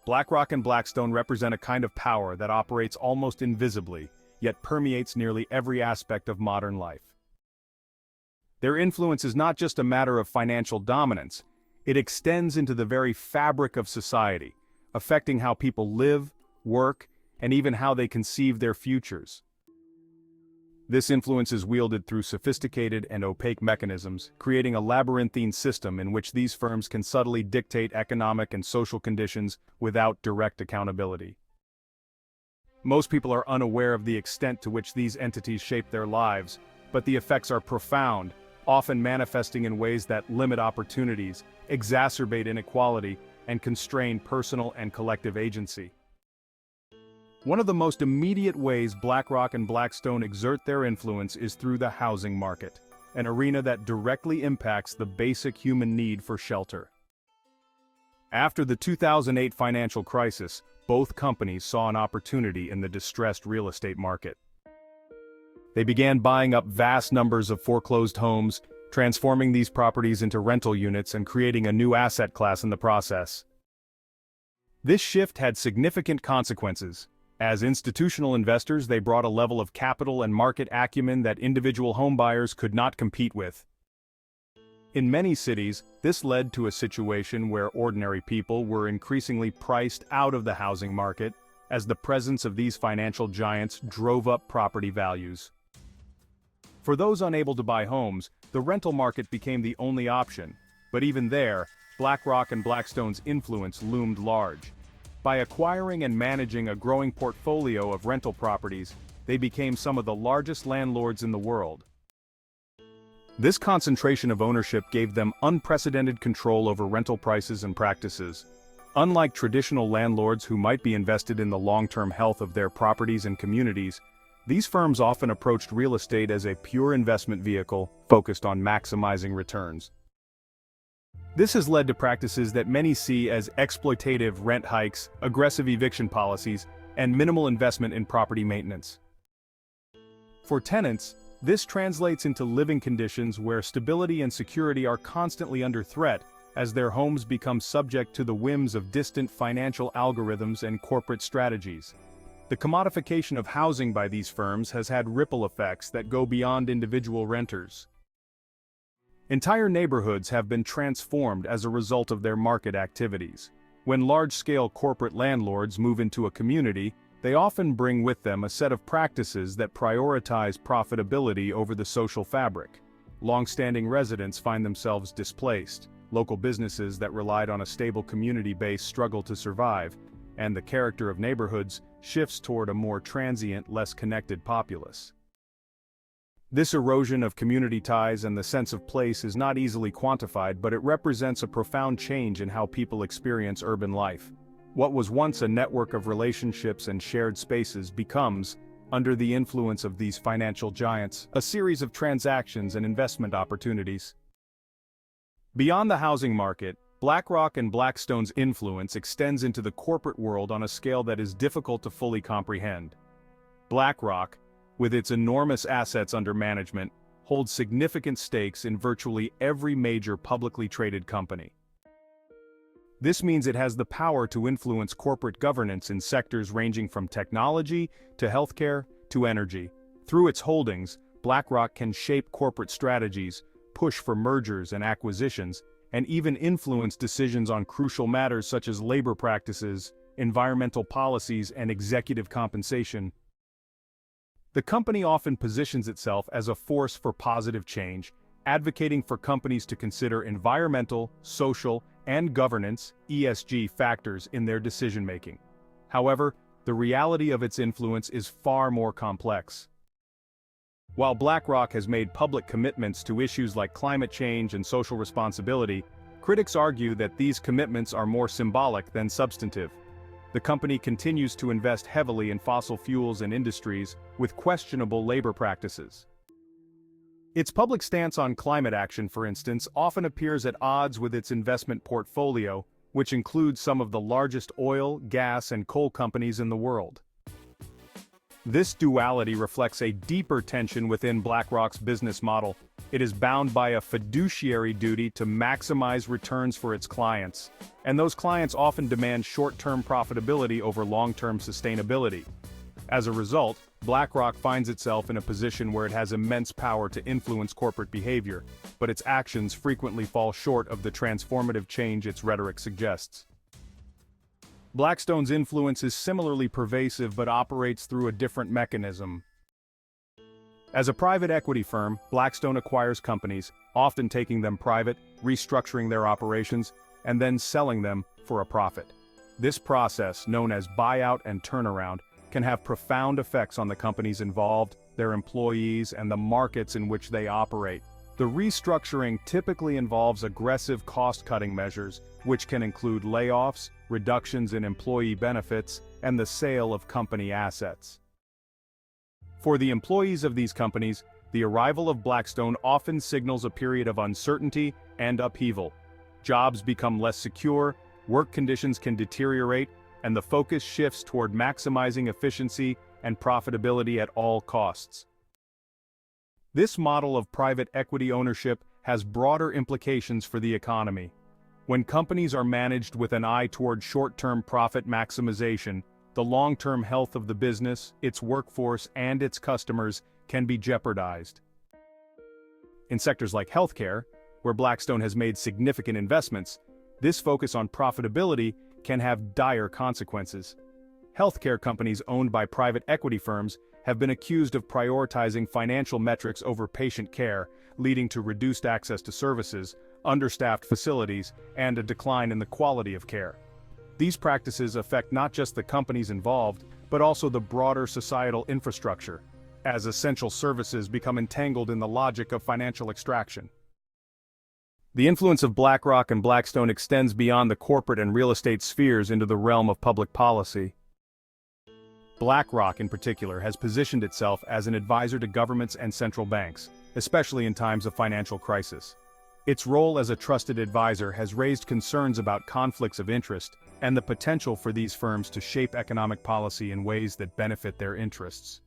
BlackRock and Blackstone represent a kind of power that operates almost invisibly, yet permeates nearly every aspect of modern life. Their influence is not just a matter of financial dominance, it extends into the very fabric of society, affecting how people live, work, and even how they conceive their futures. This influence is wielded through sophisticated and opaque mechanisms, creating a labyrinthine system in which these firms can subtly dictate economic and social conditions without direct accountability. Most people are unaware of the extent to which these entities shape their lives, but the effects are profound, often manifesting in ways that limit opportunities, exacerbate inequality, and constrain personal and collective agency. One of the most immediate ways BlackRock and Blackstone exert their influence is through the housing market, an arena that directly impacts the basic human need for shelter. After the 2008 financial crisis, both companies saw an opportunity in the distressed real estate market. They began buying up vast numbers of foreclosed homes, transforming these properties into rental units and creating a new asset class in the process. This shift had significant consequences. As institutional investors, they brought a level of capital and market acumen that individual homebuyers could not compete with. In many cities, this led to a situation where ordinary people were increasingly priced out of the housing market, as the presence of these financial giants drove up property values. For those unable to buy homes, the rental market became the only option, but even there, BlackRock and Blackstone's influence loomed large. By acquiring and managing a growing portfolio of rental properties, they became some of the largest landlords in the world. This concentration of ownership gave them unprecedented control over rental prices and practices. Unlike traditional landlords who might be invested in the long-term health of their properties and communities, these firms often approached real estate as a pure investment vehicle focused on maximizing returns. This has led to practices that many see as exploitative rent hikes, aggressive eviction policies, and minimal investment in property maintenance. For tenants, this translates into living conditions where stability and security are constantly under threat as their homes become subject to the whims of distant financial algorithms and corporate strategies. The commodification of housing by these firms has had ripple effects that go beyond individual renters. Entire neighborhoods have been transformed as a result of their market activities. When large-scale corporate landlords move into a community, they often bring with them a set of practices that prioritize profitability over the social fabric. Long-standing residents find themselves displaced, local businesses that relied on a stable community base struggle to survive, and the character of neighborhoods shifts toward a more transient, less connected populace. This erosion of community ties and the sense of place is not easily quantified, but it represents a profound change in how people experience urban life. What was once a network of relationships and shared spaces becomes, under the influence of these financial giants, a series of transactions and investment opportunities. Beyond the housing market, BlackRock and Blackstone's influence extends into the corporate world on a scale that is difficult to fully comprehend. BlackRock, with its enormous assets under management, holds significant stakes in virtually every major publicly traded company. This means it has the power to influence corporate governance in sectors ranging from technology to healthcare to energy. Through its holdings, BlackRock can shape corporate strategies, push for mergers and acquisitions, and even influence decisions on crucial matters such as labor practices, environmental policies, and executive compensation. The company often positions itself as a force for positive change, advocating for companies to consider environmental, social, and governance (ESG) factors in their decision-making. However, the reality of its influence is far more complex. While BlackRock has made public commitments to issues like climate change and social responsibility, critics argue that these commitments are more symbolic than substantive. The company continues to invest heavily in fossil fuels and industries with questionable labor practices. Its public stance on climate action, for instance, often appears at odds with its investment portfolio, which includes some of the largest oil, gas, and coal companies in the world. This duality reflects a deeper tension within BlackRock's business model. It is bound by a fiduciary duty to maximize returns for its clients, and those clients often demand short-term profitability over long-term sustainability. As a result, BlackRock finds itself in a position where it has immense power to influence corporate behavior, but its actions frequently fall short of the transformative change its rhetoric suggests. Blackstone's influence is similarly pervasive but operates through a different mechanism. As a private equity firm, Blackstone acquires companies, often taking them private, restructuring their operations, and then selling them for a profit. This process, known as buyout and turnaround, can have profound effects on the companies involved, their employees, and the markets in which they operate. The restructuring typically involves aggressive cost-cutting measures, which can include layoffs, reductions in employee benefits, and the sale of company assets. For the employees of these companies, the arrival of Blackstone often signals a period of uncertainty and upheaval. Jobs become less secure, work conditions can deteriorate, and the focus shifts toward maximizing efficiency and profitability at all costs. This model of private equity ownership has broader implications for the economy. When companies are managed with an eye toward short-term profit maximization, the long-term health of the business, its workforce, and its customers can be jeopardized. In sectors like healthcare, where Blackstone has made significant investments, this focus on profitability can have dire consequences. Healthcare companies owned by private equity firms have been accused of prioritizing financial metrics over patient care, leading to reduced access to services, understaffed facilities, and a decline in the quality of care. These practices affect not just the companies involved, but also the broader societal infrastructure, as essential services become entangled in the logic of financial extraction. The influence of BlackRock and Blackstone extends beyond the corporate and real estate spheres into the realm of public policy. BlackRock, in particular, has positioned itself as an advisor to governments and central banks, especially in times of financial crisis. Its role as a trusted advisor has raised concerns about conflicts of interest and the potential for these firms to shape economic policy in ways that benefit their interests.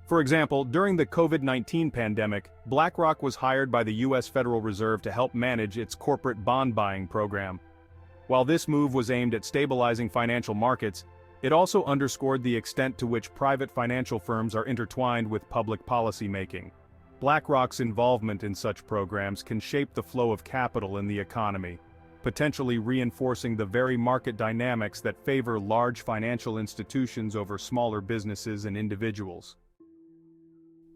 For example, during the COVID-19 pandemic, BlackRock was hired by the U.S. Federal Reserve to help manage its corporate bond buying program. While this move was aimed at stabilizing financial markets, it also underscored the extent to which private financial firms are intertwined with public policy making. BlackRock's involvement in such programs can shape the flow of capital in the economy, potentially reinforcing the very market dynamics that favor large financial institutions over smaller businesses and individuals.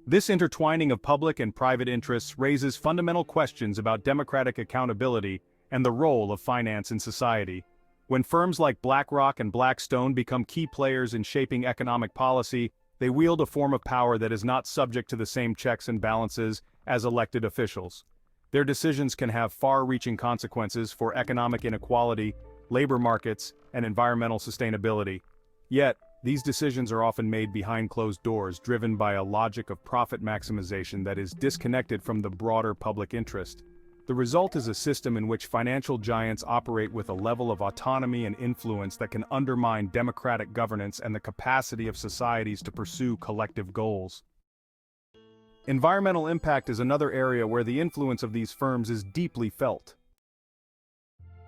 This intertwining of public and private interests raises fundamental questions about democratic accountability and the role of finance in society. When firms like BlackRock and Blackstone become key players in shaping economic policy, they wield a form of power that is not subject to the same checks and balances as elected officials. Their decisions can have far-reaching consequences for economic inequality, labor markets, and environmental sustainability. Yet, these decisions are often made behind closed doors, driven by a logic of profit maximization that is disconnected from the broader public interest. The result is a system in which financial giants operate with a level of autonomy and influence that can undermine democratic governance and the capacity of societies to pursue collective goals. Environmental impact is another area where the influence of these firms is deeply felt.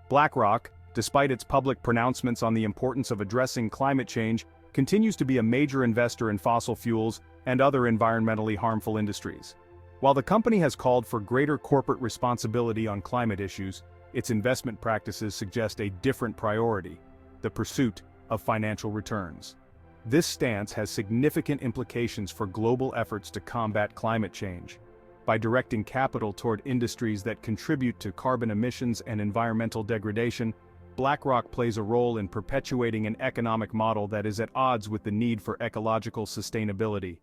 BlackRock, despite its public pronouncements on the importance of addressing climate change, continues to be a major investor in fossil fuels and other environmentally harmful industries. While the company has called for greater corporate responsibility on climate issues, its investment practices suggest a different priority: the pursuit of financial returns. This stance has significant implications for global efforts to combat climate change. By directing capital toward industries that contribute to carbon emissions and environmental degradation, BlackRock plays a role in perpetuating an economic model that is at odds with the need for ecological sustainability.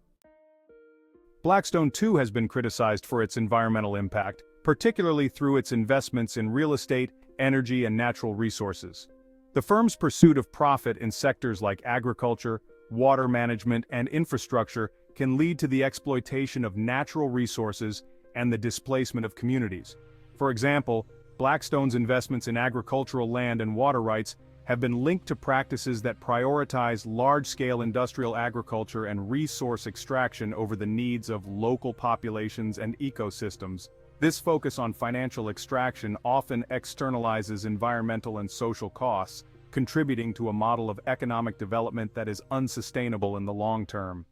Blackstone too has been criticized for its environmental impact, particularly through its investments in real estate, energy, and natural resources. The firm's pursuit of profit in sectors like agriculture, water management, and infrastructure can lead to the exploitation of natural resources and the displacement of communities. For example, Blackstone's investments in agricultural land and water rights have been linked to practices that prioritize large-scale industrial agriculture and resource extraction over the needs of local populations and ecosystems. This focus on financial extraction often externalizes environmental and social costs, contributing to a model of economic development that is unsustainable in the long term.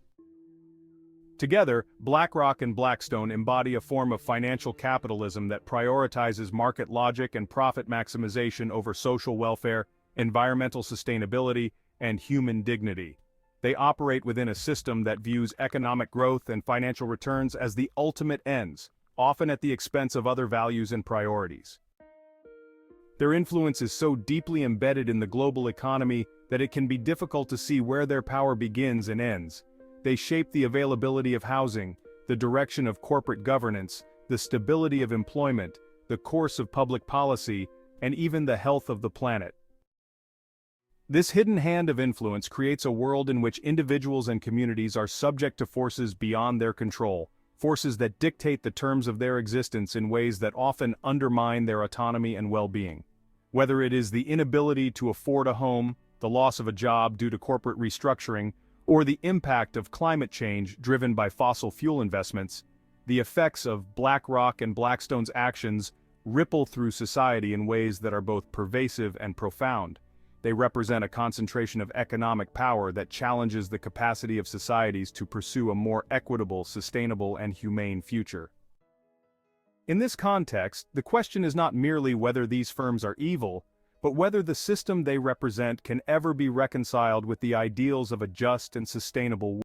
Together, BlackRock and Blackstone embody a form of financial capitalism that prioritizes market logic and profit maximization over social welfare, environmental sustainability, and human dignity. They operate within a system that views economic growth and financial returns as the ultimate ends, often at the expense of other values and priorities. Their influence is so deeply embedded in the global economy that it can be difficult to see where their power begins and ends. They shape the availability of housing, the direction of corporate governance, the stability of employment, the course of public policy, and even the health of the planet. This hidden hand of influence creates a world in which individuals and communities are subject to forces beyond their control, forces that dictate the terms of their existence in ways that often undermine their autonomy and well-being. Whether it is the inability to afford a home, the loss of a job due to corporate restructuring, or the impact of climate change driven by fossil fuel investments, the effects of BlackRock and Blackstone's actions ripple through society in ways that are both pervasive and profound. They represent a concentration of economic power that challenges the capacity of societies to pursue a more equitable, sustainable, and humane future. In this context, the question is not merely whether these firms are evil, but whether the system they represent can ever be reconciled with the ideals of a just and sustainable world.